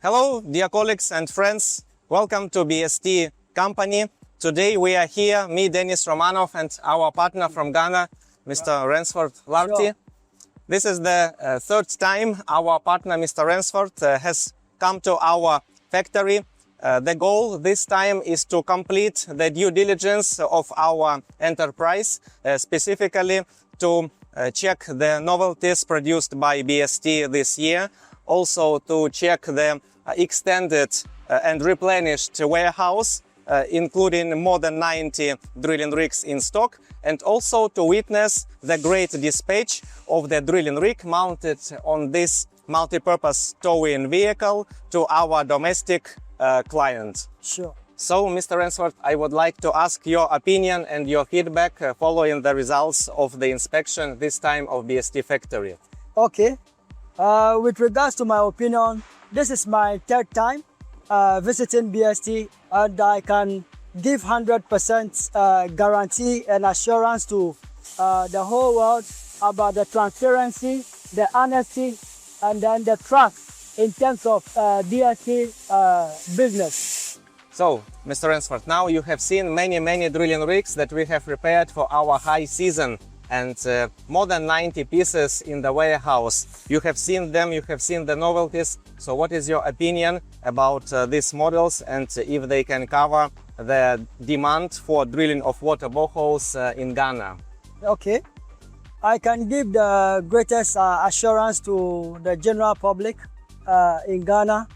Hello, dear colleagues and friends. Welcome to BST company. Today we are here, me, Dennis Romanov, and our partner from Ghana, Mr. Ransford Larty. Sure. This is the third time our partner, Mr. Ransford, has come to our factory. The goal this time is to complete the due diligence of our enterprise, specifically to check the novelties produced by BST this year, also to check the extended and replenished warehouse, including more than 90 drilling rigs in stock, and also to witness the great dispatch of the drilling rig mounted on this multi-purpose towing vehicle to our domestic client. Sure. So, Mr. Ransford, I would like to ask your opinion and your feedback following the results of the inspection, this time of BST factory. Okay. With regards to my opinion, this is my third time visiting BST, and I can give 100% guarantee and assurance to the whole world about the transparency, the honesty, and then the trust in terms of BST business. So, Mr. Ransford, now you have seen many drilling rigs that we have prepared for our high season, and more than 90 pieces in the warehouse. You have seen them, you have seen the novelties. So what is your opinion about these models, and if they can cover the demand for drilling of water boreholes in Ghana? Okay. I can give the greatest assurance to the general public in Ghana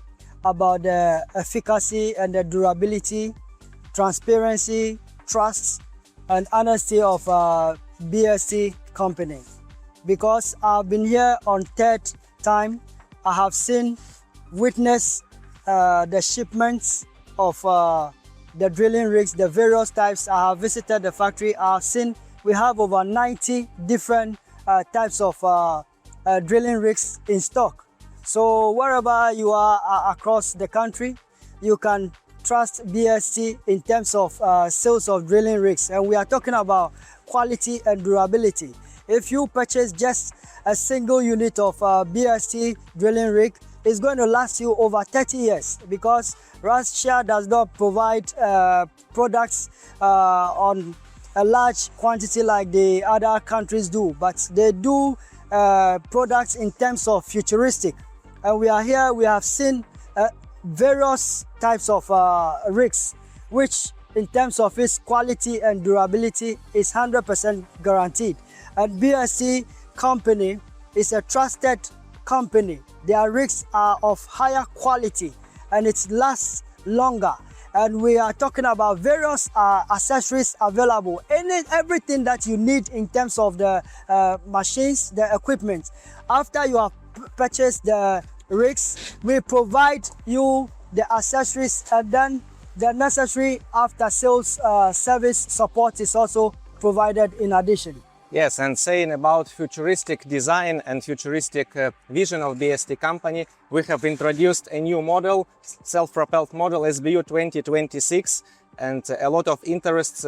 about the efficacy and the durability, transparency, trust, and honesty of BST company. Because I've been here on third time, I have seen, witnessed the shipments of the drilling rigs, the various types. I have visited the factory. I have seen we have over 90 different types of drilling rigs in stock. So wherever you are across the country, you can trust BST in terms of sales of drilling rigs. And we are talking about quality and durability. If you purchase just a single unit of BST drilling rig, it's going to last you over 30 years, because Russia does not provide products on a large quantity like the other countries do, but they do products in terms of futuristic. And we are here, we have seen various types of rigs, which in terms of its quality and durability is 100% guaranteed. And BST company is a trusted company. Their rigs are of higher quality and it lasts longer. And we are talking about various accessories available. Everything that you need in terms of the machines, the equipment. After you have purchased the rigs, we provide you the accessories, and then the necessary after-sales service support is also provided in addition. Yes, and saying about futuristic design and futuristic vision of BST company, we have introduced a new model, self-propelled model SBU 2026, and a lot of interests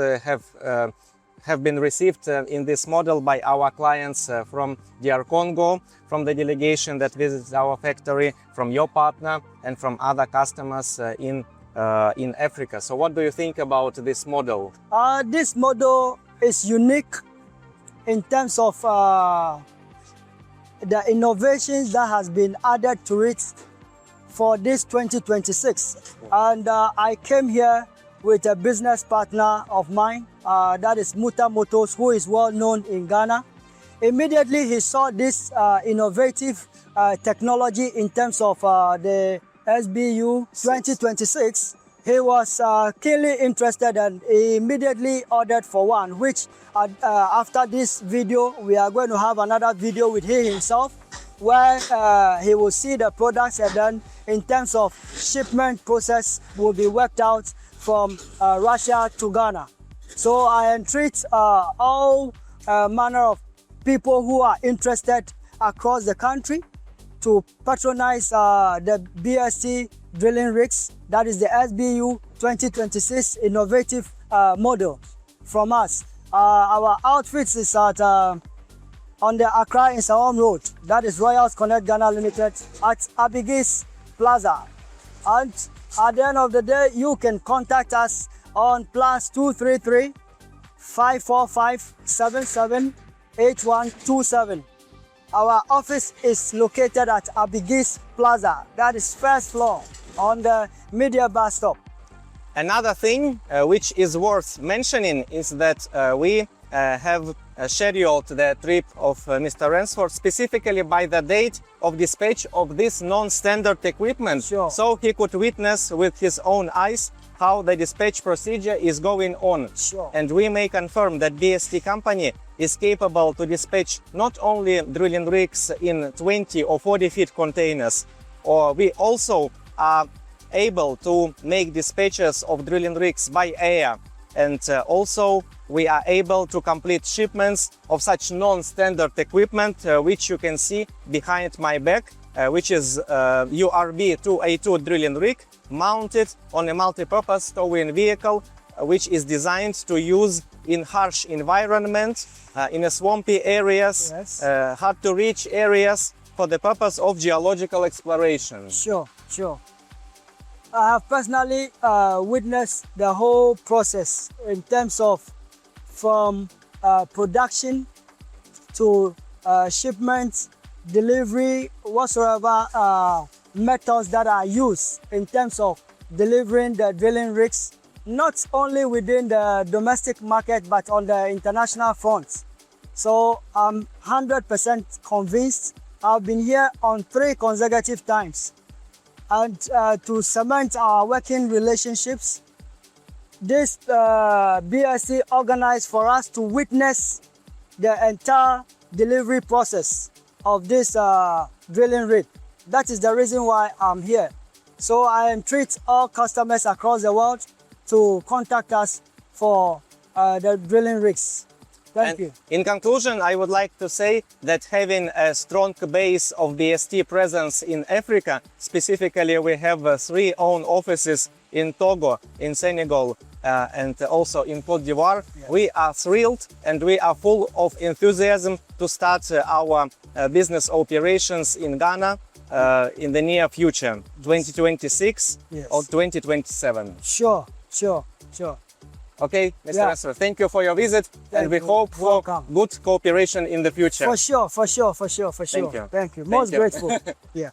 have been received in this model by our clients from DR Congo, from the delegation that visits our factory, from your partner, and from other customers in Africa. So what do you think about this model? This model is unique in terms of the innovations that has been added to it for this 2026. And I came here with a business partner of mine, that is Muta Motors, who is well known in Ghana. Immediately he saw this innovative technology in terms of the SBU 2026. He was keenly interested, and he immediately ordered for one, which after this video, we are going to have another video with him himself, where he will see the products, and then in terms of shipment process will be worked out from Russia to Ghana. So I entreat all manner of people who are interested across the country to patronize the BST drilling rigs, that is the SBU 2026 innovative model from us. Our outfits is at on the Accra Nsawam Road, that is Royals Connect Ghana Limited, at ABIDEE Plaza. And at the end of the day, you can contact us on +233 545 778127. Our office is located at ABIDEE Plaza, that is first floor on the media bus stop. Another thing which is worth mentioning is that we have scheduled the trip of Mr. Ransford specifically by the date of dispatch of this non-standard equipment, Sure. so he could witness with his own eyes how the dispatch procedure is going on. Sure. And we may confirm that BST company is capable to dispatch not only drilling rigs in 20 or 40 feet containers, or we also are able to make dispatches of drilling rigs by air, and also we are able to complete shipments of such non-standard equipment, which you can see behind my back, which is URB 2A2 drilling rig mounted on a multi-purpose towing vehicle, which is designed to use in harsh environment, in swampy areas, Yes. hard to reach areas, for the purpose of geological exploration. Sure, sure. I have personally witnessed the whole process in terms of from production to shipment, delivery, whatsoever methods that are used in terms of delivering the drilling rigs, not only within the domestic market, but on the international front. So I'm 100% convinced. I've been here on 3 consecutive times. And to cement our working relationships, this BST organized for us to witness the entire delivery process of this drilling rig. That is the reason why I'm here. So I entreat all customers across the world to contact us for the drilling rigs. Thank you. In conclusion, I would like to say that having a strong base of BST presence in Africa, specifically we have 3 own offices in Togo, in Senegal, and also in Côte d'Ivoire. Yes. We are thrilled and we are full of enthusiasm to start our business operations in Ghana in the near future, 2026 Yes. or 2027. Sure, sure, sure. Okay, Mr. Yeah. Nestor, thank you for your visit, and we you. hope for Welcome. good cooperation in the future. For sure, for sure, for sure, for sure. Thank you. Thank you. Thank Most you. grateful. Yeah.